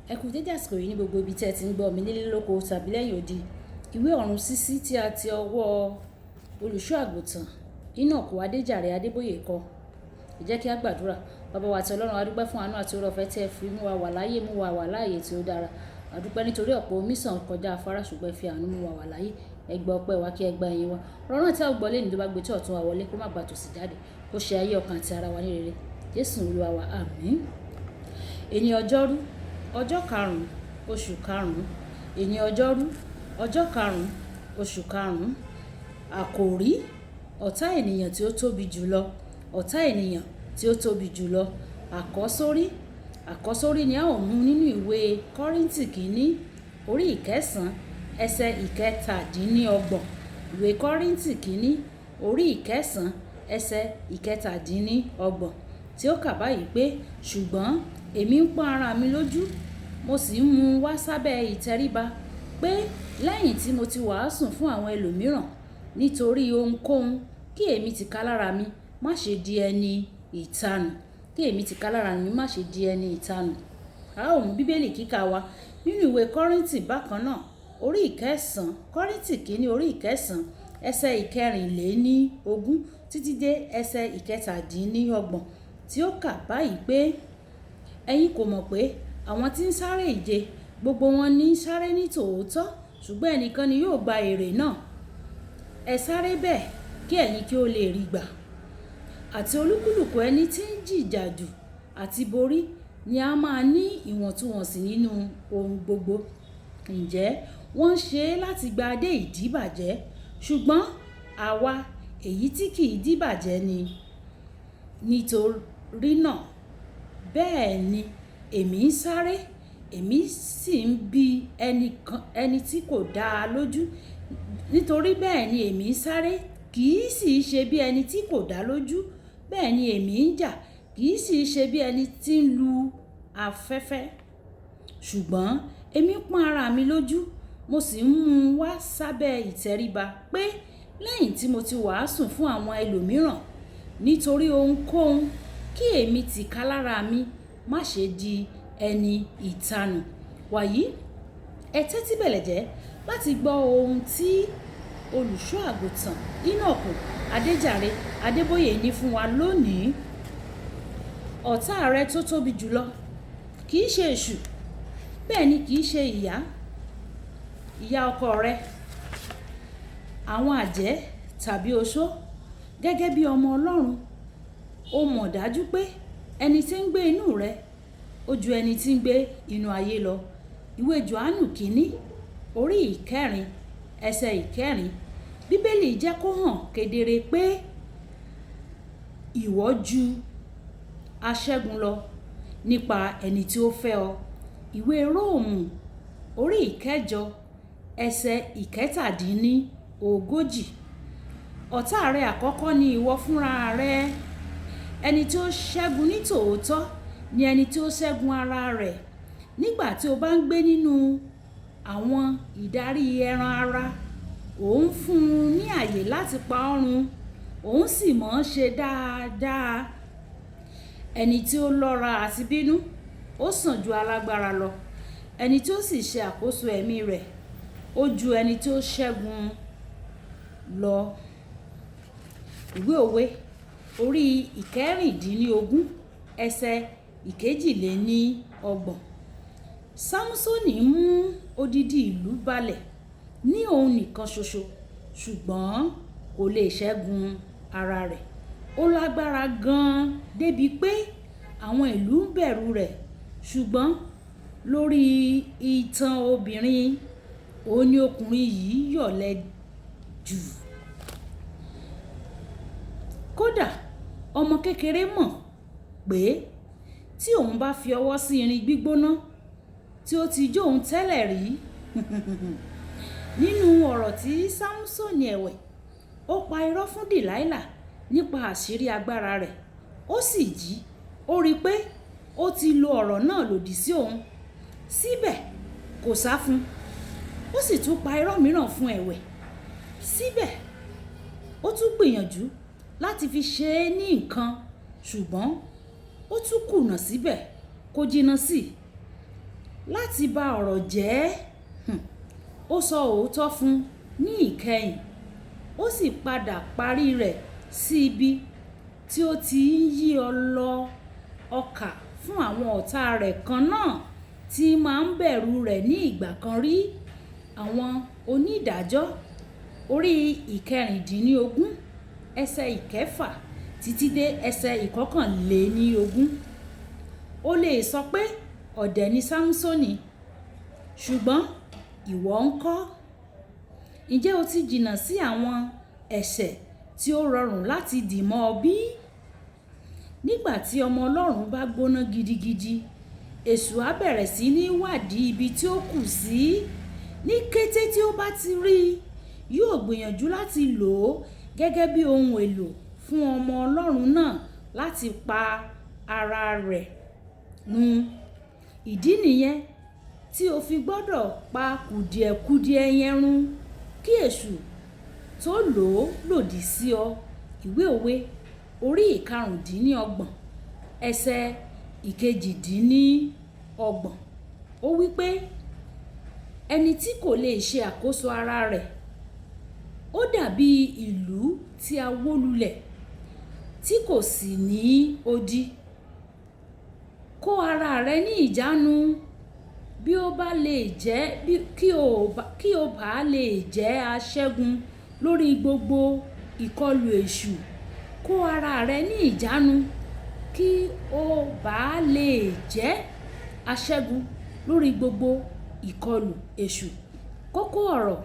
Ẹ kú dédé àsìkò yìí ní gbogbo ibi tí ẹ ti ń gbọ́ mi nílé lóko tàbí lẹ́yìn odi. Ìwé ọ̀run ṣíṣí tí a ti ọwọ́ olùṣọ́ àgùntàn Enoch Adejare Adeboye kọ. Ẹ jẹ́ kí a gbàdúrà. Bàbá wa àti Ọlọ́run, a dúpẹ́ fún àánú àti oore ọ̀fẹ́ tí ẹ fi mú wa wà láyé, mú wa wà láàyè tí ó dára. A dúpẹ́ nítorí ọ̀pọ̀ omi sàn kọjá afárá, ṣùgbọ́n ẹ fi àánú mú wa wà láyé. Ẹ gba ọpẹ́ wa kí ẹ gba ìyìn wa. Ọ̀rọ̀ tí a gbọ́ lẹ́yìn tó bá gbé tí ọ̀tún wa wọlé kó má gbà tòsì jáde. Kó ṣe ayé ọkàn àti ara wa ní rere. Jésù Olúwa wa, àmín. Èní ọjọ́rú, ọjọ́ karùn-ún, oṣù karùn-ún. Èní ọjọ́rú, ọjọ́ karùn-ún, oṣù karùn-ún. Àkòrí: ọ̀tá ènìyàn tí ó tóbi jùlọ. Ọ̀tá ènìyàn tí ó tóbi jùlọ. Àkọ́sórí ni a ó mú nínú ìwé Kọ́ríńtì kìíní orí ìkẹsàn-án ẹsẹ̀ ìkẹtàdínníọgbọ̀n. Ìwé Kọ́ríńtì kìíní orí ìkẹsàn-án ẹsẹ̀ ìkẹtàdínníọgbọ̀n, tí ó kà báyìí pé, ṣùgbọ́n èmi ń pọ́n ara mi lójú, mo sì ń mú wá sábẹ́ ìtẹríba, pé lẹ́yìn tí mo ti wàásù fún àwọn ẹlòmíràn nítorí ohunkóhun, kí èmi tìkálára mi má ṣe di ẹni ìtanù. Kí èmi tìkálára mi má ṣe di ẹni ìtanù. A ó mú bíbélì kíkà wa nínú ìwé Kọ́ríńtì bákan náà orí ìkẹsàn-án, Kọ́ríńtì kìíní orí ìkẹsàn-án ẹsẹ̀ ìkẹrìnléníogún títí dé ẹsẹ̀ ìkẹtàdínníọgbọ̀n, tí ó kà báyìí pé, ẹ̀yin kò mọ̀ pé àwọn tí ń sáré ìje gbogbo wọn ní sáré ní tòótọ́, ṣùgbọ́n ẹnìkan ni yóò gba èrè náà. Ẹ sáré bẹ́ẹ̀ kí ẹ̀yin kí ó lè rí gbà. Àti olúkúlùkù ẹni tí ń jìjàdù àti borí ni a máa ní ìwọ̀ntúnwọ̀nsì nínú ohun gbogbo. Ǹjẹ́ wọ́n ń ṣe láti gba adé ìdíbàjẹ́, ṣùgbọ́n àwa èyí tí kì í díbàjẹ́ ni. Nítorí náà bẹ́ẹ̀ ni èmi ń sáré, èmi sì ń bi ẹni tí kò dáa lójú. Nítorí bẹ́ẹ̀ ni èmi ń sáré, kì í sì ṣe bí ẹni tí kò dá lójú. Bẹ́ẹ̀ ni èmi ń jà, kì í sì ṣe bí ẹni tí ń lu afẹ́fẹ́. Ṣùgbọ́n èmi ń pọ́n ara mi lójú, mo sì ń mú wá sábẹ́ ìtẹríba, pé lẹ́yìn tí mo ti wàásù fún àwọn ẹlòmíràn nítorí ohunkóhun, kí èmi tìkálára mi má ṣe di ẹni ìtanù. Wàyí, ẹ tẹ́tí bẹ̀lẹ̀ jẹ́ láti gbọ́ ohun tí olùṣọ́ àgùntàn Enoch Adejare Adeboye ní fún wa lónìí. Ọ̀tá rẹ tó tóbi jùlọ kì í ṣe èṣù, bẹ́ẹ̀ ni kì í ṣe ìyá ọkọ rẹ, àwọn àjẹ́ tàbí oṣó. Gẹ́gẹ́ bí ọmọ Ọlọ́run, ó mọ̀ dájú pé ẹni tí ń gbé inú rẹ ó ju ẹni tí ń gbé inú ayé lọ. Ìwé Jòhánù kìíní orí ìkẹrin ẹsẹ̀ ìkẹrin, bíbélì jẹ́ kó hàn kedere pé ìwọ ju aṣẹ́gun lọ nípa ẹni tí ó fẹ́ ọ. Ìwé Róòmù orí ìkẹjọ ẹsẹ̀ ìkẹtàdínníogójì, ọ̀tá rẹ àkọ́kọ́ ni ìwọ fúnra rẹ. Ẹni tí ó ṣẹ́gun ní tòótọ́ ni ẹni tí ó ṣẹ́gun ara rẹ̀. Nígbà tí o bá ń gbé nínú àwọn ìdarí ẹran ara, ò ń fún un ní àyè láti pa ọ́ run, òun sì mọ̀ ọ́n ṣe dáadáa. Ẹni tí ó lọ́ra àti bínú ó sàn ju alágbára lọ. Ẹni tí ó sì ṣe àkóso ẹ̀mí rẹ̀ ó ju ẹni tí ó ṣẹ́gun lọ. Ìwé Òwe orí ìkẹrìndínlógún ẹsẹ̀ ìkejìléníọgbọ̀n, Sámúsónì mú odidi ìlú balẹ̀ ní òun nìkan ṣoṣo, ṣùgbọ́n kò lè ṣẹ́gun ara rẹ̀. Ó lágbára gan-an débi pé àwọn ìlú ń bẹ̀rù rẹ̀, ṣùgbọ́n lórí itan obìnrin, òun ni ọkùnrin yìí yọ̀lẹ jù. Kódà ọmọ kékeré mọ̀ pé tí òun bá fi ọwọ́ sí irin gbígbóná tí ó ti jó òun tẹ́lẹ̀ rí. Nínú ọ̀rọ̀ tí Sámúsónì ẹ̀wẹ̀, ó pa irọ́ fún Dìláílà nípa àṣírí agbára rẹ̀. Ó sì jí, ó rí i pé ó ti lo ọ̀rọ̀ náà lòdì sí òun. Síbẹ̀ kò sá fún un. Ó sì tún pa irọ́ mìíràn fún ẹ̀wẹ̀. Síbẹ̀ ó tún gbìyànjú láti fi ṣe é ní nǹkan, ṣùgbọ́n ó tún kùnà síbẹ̀. Kò jìnnà sí láti ba ọ̀rọ̀ jẹ́. Ó sọ òótọ́ fún ní ìkẹyìn, ó sì padà parí rẹ̀ sí ibi tí ó ti ń yí ọlọ ọkà fún àwọn ọ̀tá rẹ̀ kan náà tí máa ń bẹ̀rù rẹ̀ ní ìgbà kan rí. Àwọn onídàájọ́ orí ìkẹrìndínlógún ẹsẹ̀ ìkẹfà títí dé ẹsẹ̀ ìkọkànléníogún. Ó lè sọ pé ọ̀dẹ̀ ni Sámúsónì, ṣùgbọ́n ìwọ ńkọ́? Ǹjẹ́ o ti jìnnà sí àwọn ẹ̀ṣẹ̀ tí ó rọrùn láti dì mọ́ ọ bí? Nígbà tí ọmọ Ọlọ́run bá gbóná gidigidi, èṣù á bẹ̀rẹ̀ sí ní wádìí ibi tí ó kù sí. Ní kété tí ó bá ti rí i, yóò gbìyànjú láti lò ó gẹ́gẹ́ bí ohun èlò fún ọmọ Ọlọ́run náà láti pa ara rẹ̀ run. Ìdí nìyẹn tí o fi gbọ́dọ̀ pa kùdìẹ̀kudiẹ yẹn run kí èṣù tó lò ó lòdì sí ọ. Ìwé Òwe orí ìkarùndínlọ́gbọ̀n ẹsẹ̀ ìkejìdínlọ́gbọ̀n. Ó wí pé ẹni tí kò lè ṣe àkóso ara rẹ̀ ó dàbí ìlú tí a wó lulẹ̀ tí kò sì ní odi. Kó ara rẹ ní ìjánu bí ó bá lè jẹ́ kí o bá lè jẹ́ aṣẹ́gun lórí gbogbo ìkọlù èṣù. Kó ara rẹ ní ìjánu kí o bá lè jẹ́ aṣẹ́gun lórí gbogbo ìkọlù èṣù. Kókó ọ̀rọ̀: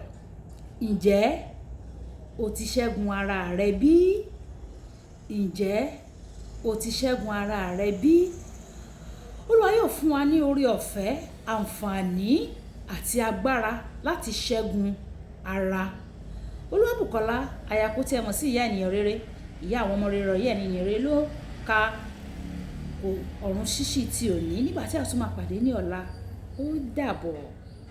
ǹjẹ́ o ti ṣẹ́gun ara rẹ bí? Ǹjẹ́ o ti ṣẹ́gun ara rẹ bí? Olúwa yóò fún wa ní oore ọ̀fẹ́, àǹfààní àti agbára láti ṣẹ́gun ara. Olúwabùkọ́lá Àyàkó tí ẹ mọ̀ sí ìyá ènìyàn rere, ìyá àwọn ọmọ rere, ìyá ènìyàn rere ló ka ọ̀run ṣíṣí ti òní. Nígbà tí a tún máa pàdé ní ọ̀la, ó dàbọ̀.